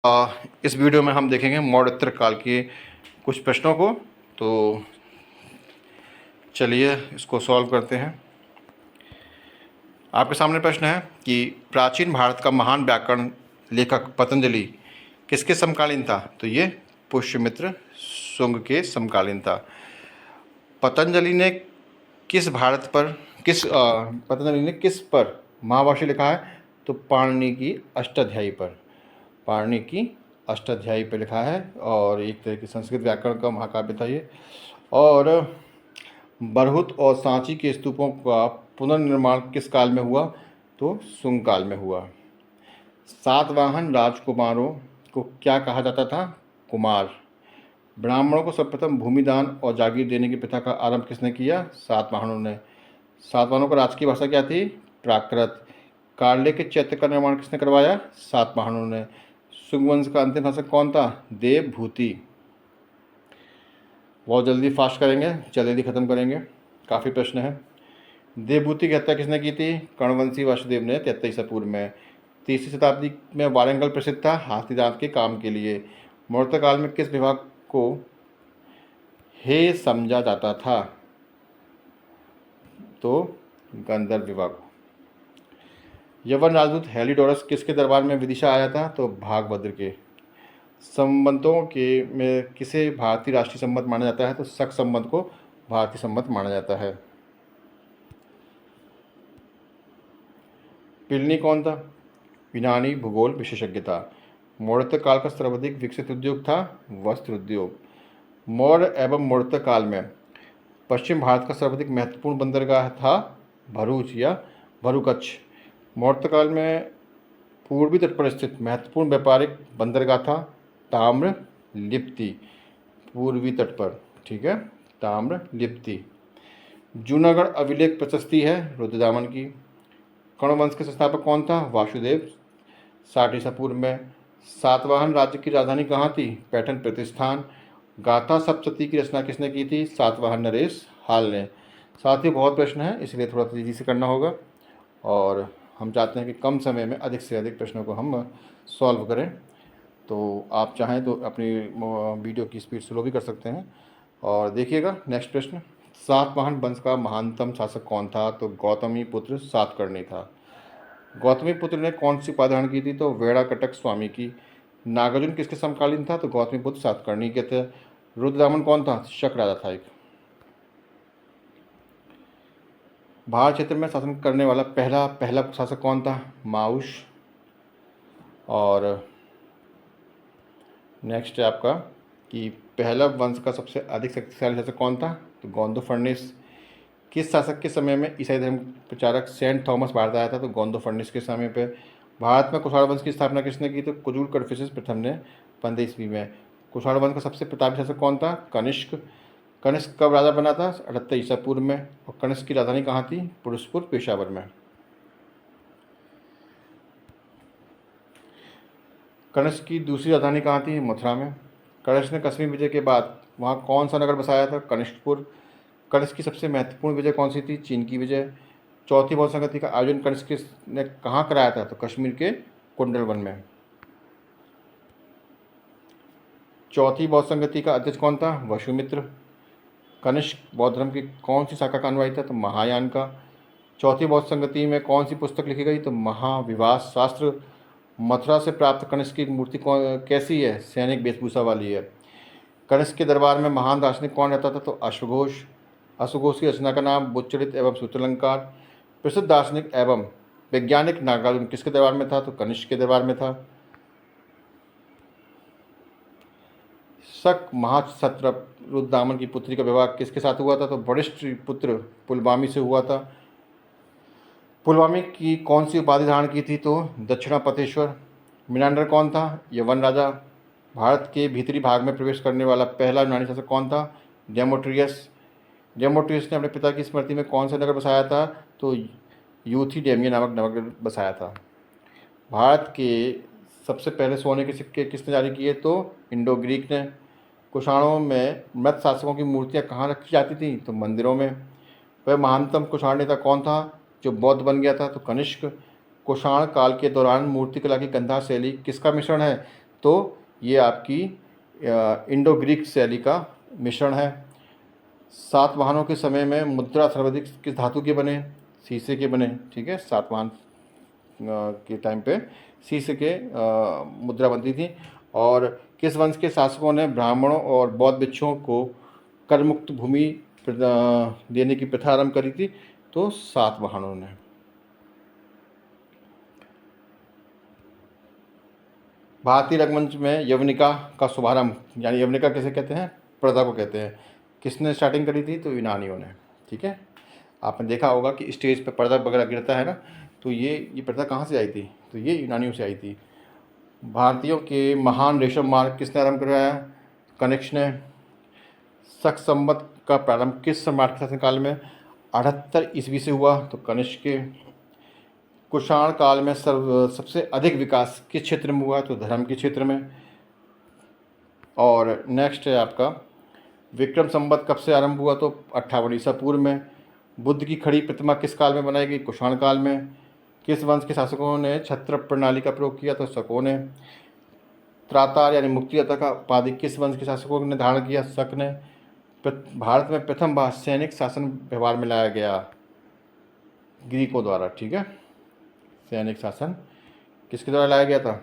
इस वीडियो में हम देखेंगे मौर्योत्तर काल के कुछ प्रश्नों को। तो चलिए इसको सॉल्व करते हैं। आपके सामने प्रश्न है कि प्राचीन भारत का महान व्याकरण लेखक पतंजलि किसके समकालीन था? तो ये पुष्यमित्र शुंग के समकालीन था। पतंजलि ने पतंजलि ने किस पर महाभाष्य लिखा है? तो पाणिनि की अष्टाध्यायी पर। पाणिनि की अष्टाध्यायी पर लिखा है और एक तरह की संस्कृत व्याकरण का महाकाव्य था ये। और बरहुत और सांची के स्तूपों का पुनर्निर्माण किस काल में हुआ? तो शुंग काल में हुआ। सातवाहन राजकुमारों को क्या कहा जाता था? कुमार। ब्राह्मणों को सर्वप्रथम भूमिदान और जागीर देने की प्रथा का आरंभ किसने किया? सातवाहनों ने। सातवाहनों का राजकीय भाषा क्या थी? प्राकृत। कार्ले के चैत्य का निर्माण किसने करवाया? सातवाहनों ने। शुंग वंश का अंतिम शासक कौन था? देवभूति। बहुत जल्दी फास्ट करेंगे, जल्दी ख़त्म करेंगे, काफ़ी प्रश्न है। देवभूति की हत्या किसने की थी? कर्णवंशी वासुदेव ने 33 ईसा पूर्व में। तीसरी शताब्दी में वारंगल प्रसिद्ध था हाथी दांत के काम के लिए। मौर्य काल में किस विभाग को हे समझा जाता था? तो गंधर्व विभाग। यवन राजदूत हेलिडोरस किसके दरबार में विदिशा आया था? तो भागभद्र के। संबंधों के में किसे भारतीय राष्ट्रीय संबंध माना जाता है? तो शक संबंध को भारतीय संबंध माना जाता है। प्लिनी कौन था? यूनानी भूगोल विशेषज्ञ था। मौर्य काल का सर्वाधिक विकसित उद्योग था वस्त्र उद्योग। मौर्य एवं मौर्य काल में पश्चिम भारत का सर्वाधिक महत्वपूर्ण बंदरगाह था भरूच या भरूकच्छ। मौर्य काल में पूर्वी तट पर स्थित महत्वपूर्ण व्यापारिक बंदरगाह था ताम्रलिप्ति। पूर्वी तट पर, ठीक है, ताम्रलिप्ति। जूनागढ़ अभिलेख प्रशस्ति है रुद्रदामन की। कण्वंश के संस्थापक कौन था? वासुदेव। 60 ईसा पूर्व में। सातवाहन राज्य की राजधानी कहाँ थी? पैठण प्रतिष्ठान। गाथा सप्तशती की रचना किसने की थी? सातवाहन नरेश हाल ने। साथ ही बहुत प्रश्न है, इसलिए थोड़ा तेजी से करना होगा और हम चाहते हैं कि कम समय में अधिक से अधिक प्रश्नों को हम सॉल्व करें। तो आप चाहें तो अपनी वीडियो की स्पीड स्लो भी कर सकते हैं। और देखिएगा नेक्स्ट प्रश्न। सातवाहन वंश का महानतम शासक कौन था? तो गौतमी पुत्र सातकर्णी था। गौतमी पुत्र ने कौन सी उपाधि धारण की थी? तो वेड़ाकटक स्वामी की। नागार्जुन किसके समकालीन था? तो गौतमी पुत्र सातकर्णी के थे। रुद्रदामन कौन था? शक राजा था एक। भारत क्षेत्र में शासन करने वाला पहला शासक कौन था? माउश। और नेक्स्ट है आपका कि पहला वंश का सबसे अधिक शक्तिशाली शासक कौन था? तो गोंदोफर्निस। किस शासक के समय में ईसाई धर्म प्रचारक सेंट थॉमस भारत आया था? तो गोंदोफर्निस के समय पे। भारत में कुषाण वंश की स्थापना किसने की? तो कुजुल कड़फिसेस प्रथम ने 15 ईस्वी में। कुषाण वंश का सबसे प्रतापी शासक कौन था? कनिष्क। कनिष्क कब राजा बना था? 78 ईसा पूर्व में। और कनिष्क की राजधानी कहाँ थी? पुरुषपुर पेशावर में। कनिष्क की दूसरी राजधानी कहाँ थी? मथुरा में। कनिष्क ने कश्मीर विजय के बाद वहाँ कौन सा नगर बसाया था? कनिष्कपुर। कनिष्क की सबसे महत्वपूर्ण विजय कौन सी थी? चीन की विजय। चौथी बौद्ध संगति का आयोजन कनिष्क ने कहाँ कराया था? तो कश्मीर के कुंडलवन में। चौथी बौद्ध संगति का अध्यक्ष कौन था? वसुमित्र। कनिष्क बौद्ध धर्म की कौन सी शाखा का अनुयायी था? तो महायान का। चौथी बौद्ध संगति में कौन सी पुस्तक लिखी गई? तो महाविवास शास्त्र। मथुरा से प्राप्त कनिष्क की मूर्ति कैसी है? सैनिक वेशभूषा वाली है। कनिष्क के दरबार में महान दार्शनिक कौन रहता था? तो अश्वघोष। अश्वघोष की रचना का नाम बुद्धचरित एवं सूत्रलंकार। प्रसिद्ध दार्शनिक एवं वैज्ञानिक नागार्जुन किसके दरबार में था? तो कनिष्क के दरबार में था। शक महाक्षत्रप रुद्रदामन की पुत्री का विवाह किसके साथ हुआ था? तो वरिष्ठ पुत्र पुलमावी से हुआ था। पुलमावी की कौन सी उपाधि धारण की थी? तो दक्षिणापथेश्वर। मिनांडर कौन था? यवन राजा। भारत के भीतरी भाग में प्रवेश करने वाला पहला यूनानी शासक कौन था? डेमोट्रियस। डेमोट्रियस ने अपने पिता की स्मृति में कौन सा नगर बसाया था? तो यूथिडेमिया नामक नगर बसाया था। भारत के सबसे पहले सोने के सिक्के किसने जारी किए? तो इंडो ग्रीक ने। कुषाणों में मृत शासकों की मूर्तियां कहाँ रखी जाती थीं? तो मंदिरों में। वह महानतम कुषाण नेता कौन था जो बौद्ध बन गया था? तो कनिष्क। कुषाण काल के दौरान मूर्तिकला की गंधा शैली किसका मिश्रण है? तो ये आपकी इंडो ग्रीक शैली का मिश्रण है। सातवाहनों के समय में मुद्रा सर्वाधिक किस धातु के बने? शीशे के बने। ठीक है, सातवाहन के टाइम पे शीशे के मुद्रा बनती थी। और किस वंश के शासकों ने ब्राह्मणों और बौद्ध भिक्षुओं को कर मुक्त भूमि देने की प्रथा आरंभ करी थी? तो सातवाहनों ने। भारतीय रंगमंच में यवनिका का शुभारंभ, यानी यवनिका किसे कहते हैं? प्रथा को कहते हैं। किसने स्टार्टिंग करी थी? तो यूनानियों ने। ठीक है, आपने देखा होगा कि स्टेज पे पर्दा वगैरह गिरता है ना, तो ये प्रथा कहाँ से आई थी? तो ये यूनानियों से आई थी। भारतीयों के महान रेशम मार्ग किसने आरंभ करवाया? कनिष्क ने। शक संवत का प्रारंभ किस सम्राट के शासनकाल में? 78 ईस्वी से हुआ, तो कनिष्क के। कुषाण काल में सबसे अधिक विकास किस क्षेत्र में हुआ? तो धर्म के क्षेत्र में। और नेक्स्ट है आपका विक्रम संवत कब से आरंभ हुआ? तो 58 ईसा पूर्व में। बुद्ध की खड़ी प्रतिमा किस काल में बनाई गई? कुषाण काल में। किस वंश के शासकों ने छत्र प्रणाली का प्रयोग किया? तो शकों ने। त्रातार यानी मुक्तिदाता का उपाधि किस वंश के शासकों ने धारण किया? शक ने। भारत में प्रथम बार सैनिक शासन व्यवहार में लाया गया ग्रीकों द्वारा। ठीक है, सैनिक शासन किसके द्वारा लाया गया था?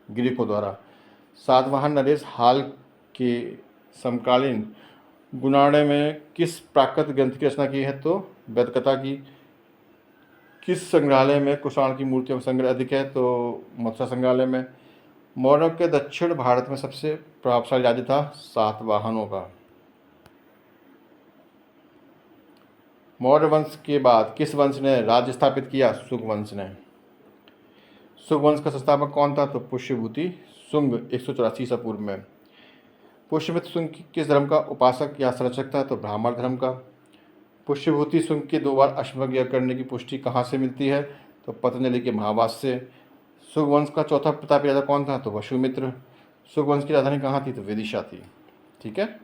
ग्रीकों द्वारा। सातवाहन नरेश हाल के समकालीन गुणाढ़ में किस प्राकृत ग्रंथ की रचना की है? तो वेदकथा की। किस संग्रहालय में कुषाण की मूर्तियों का संग्रह अधिक है? तो मथुरा संग्रहालय में। मौर्यों के दक्षिण भारत में सबसे प्रभावशाली राज्य था सातवाहनों का। मौर्य वंश के बाद किस वंश ने राज्य स्थापित किया? शुंग वंश ने। शुंग वंश का संस्थापक कौन था? तो पुष्यभूति शुंग 184 ईसा पूर्व में। पुष्यमित्र शुंग किस धर्म का उपासक या संरक्षक था? तो ब्राह्मण धर्म का। पुष्यभूति शुंग के 2 बार अश्वमेध यज्ञ करने की पुष्टि कहाँ से मिलती है? तो पतंजलि के महाभाष्य से। शुंग वंश का चौथा प्रतापी राजा कौन था? तो वसुमित्र। शुंग वंश की राजधानी कहाँ थी? तो विदिशा थी। ठीक है,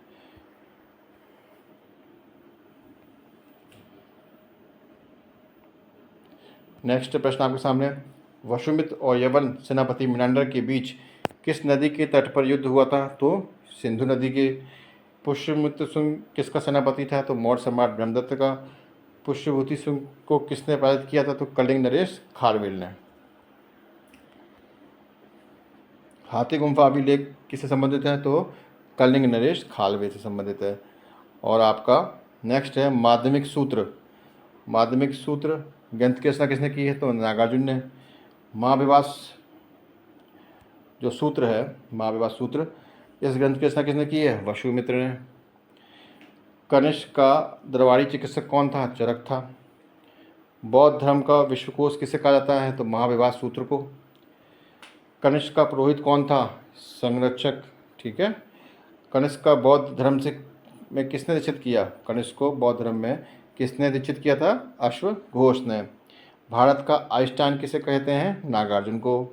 नेक्स्ट प्रश्न आपके सामने। वसुमित्र और यवन सेनापति मिनांडर के बीच किस नदी के तट पर युद्ध हुआ था? तो सिंधु नदी के। पुष्यमित्र शुंग किसका सेनापति था? तो मौर्य सम्राट ब्रह्मदत्त का। पुष्यभूति शुंग को किसने पराजित किया था? तो कलिंग नरेश खारवेल ने। हाथी गुम्फा अभिलेख किससे संबंधित है? तो कलिंग नरेश खारवेल से संबंधित है। और आपका नेक्स्ट है माध्यमिक सूत्र। माध्यमिक सूत्र ग्रंथ की रचना किसने की है? तो नागार्जुन ने। महाविवास जो सूत्र है, महाविवास सूत्र, इस ग्रंथ की रचना किसने की है? वसुमित्र ने। कनिष्क का दरबारी चिकित्सक कौन था? चरक था। बौद्ध धर्म का विश्वकोश किसे कहा जाता है? तो महाविवास सूत्र को। कनिष्क का पुरोहित कौन था? संरक्षक। ठीक है, कनिष्क का बौद्ध धर्म से में किसने दीक्षित किया? कनिष्क को बौद्ध धर्म में किसने दीक्षित किया था? अश्वघोष ने। भारत का आइंस्टाइन किसे कहते हैं? नागार्जुन को।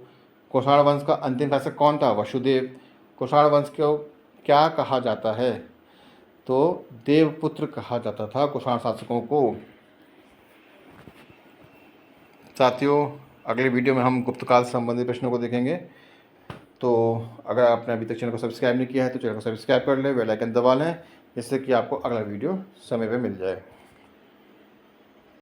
कुषाण वंश का अंतिम शासक कौन था? वसुदेव। कुषाण वंश को क्या कहा जाता है? तो देवपुत्र कहा जाता था कुषाण शासकों को। साथियों, अगले वीडियो में हम गुप्तकाल से संबंधित प्रश्नों को देखेंगे। तो अगर आपने अभी तक चैनल को सब्सक्राइब नहीं किया है तो चैनल को सब्सक्राइब कर लें, बेल आइकन दबा लें, जिससे कि आपको अगला वीडियो समय पे मिल जाए।